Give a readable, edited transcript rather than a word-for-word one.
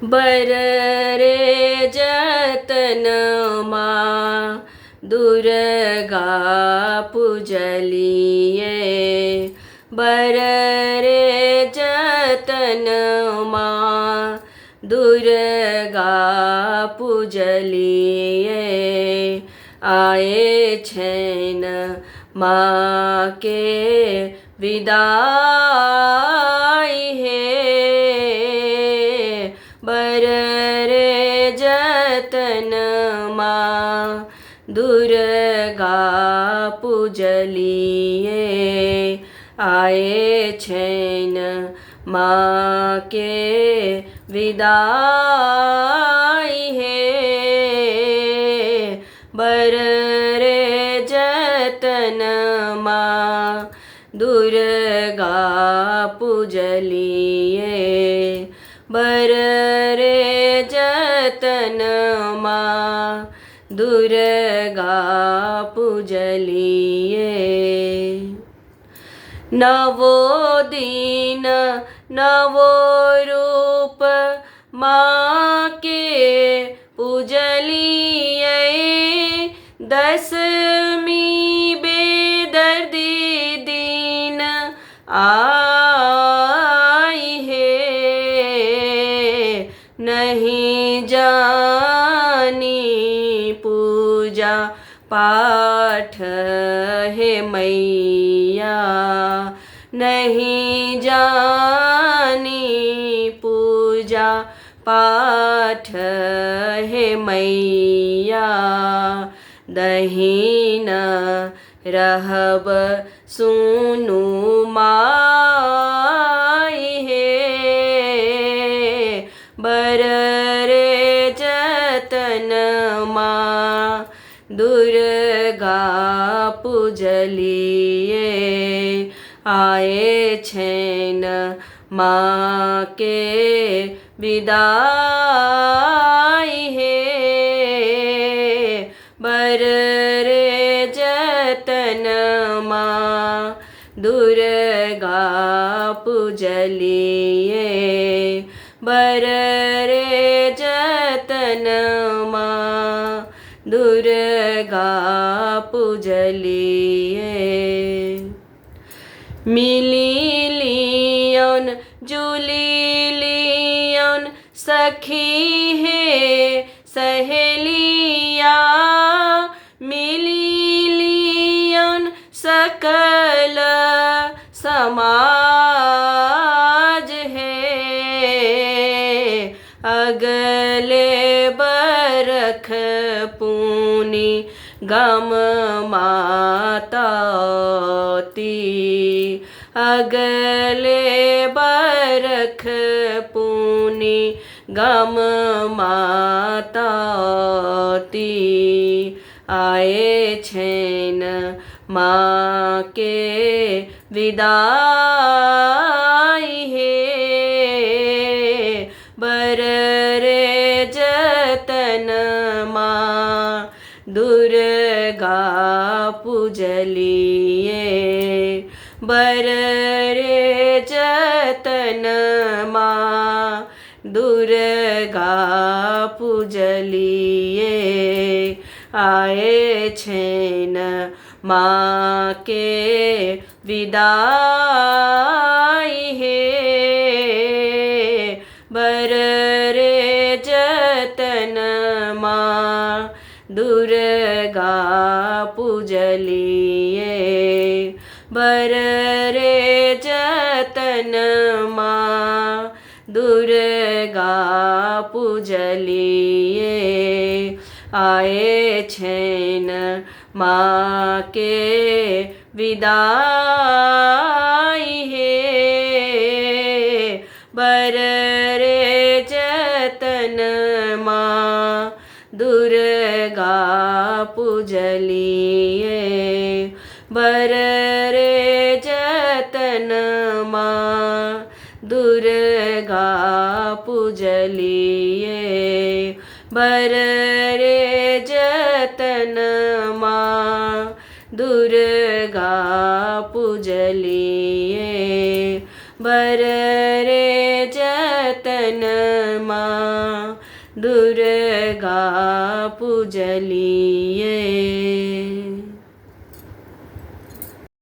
बर रे जतन मा दुर्गा पूजलिए। बर रे जतन मा दुर्गा पूजलिए। आए छैन माँ के विदाई हे। बर रे जतन माँ दुर्गा पूजलिए। आए छैन माँ के विदाई हे। बर रे जतन माँ दुर्गा पूजलिए। बर रे जतन माँ दुर्गा पूजलिए। नवो दिन नवो रूप माँ के पूजलिए। दसमी बेदर्दी दिन आई है। नहीं जानी पूजा पाठ है मैया। नहीं जानी पूजा पाठ है मैया। दहीन रहब सुनु माई हे। बर रे जतन माँ दुर्गा पूजलिए। आए छैन माँ के विदाई हे। बर रे जतन माँ दुर्गा पूजलिए। बर रे जतन माँ दुर्गा पूजलिए। मिली लियोन जुली लियोन सखी है सहेलिया। मिली लियोन सकल समाज है। अगले बरख पूनी गम माताती। अगले बरख पूनी गम माताती। आए छैन माँ के विदाई हे। बर रे जतन माँ दुर्गा पूजलिए। बर रे जतन माँ दुर्गा पूजलिए। आए छैन माँ के विदाई हे। बर रे जतन माँ दुर्गा पूजलिए। बर रे जतन माँ दुर्गा पूजलिए। आए छैन माँ के विदाई हे। बर रे जतन माँ दुर्गा पूजलिए। बर रे जतन माँ दुर्गा पूजलिए। बर रे जतन माँ दुर्गा पूजलिए। बर रे जतन माँ दुर्गा पूजलिए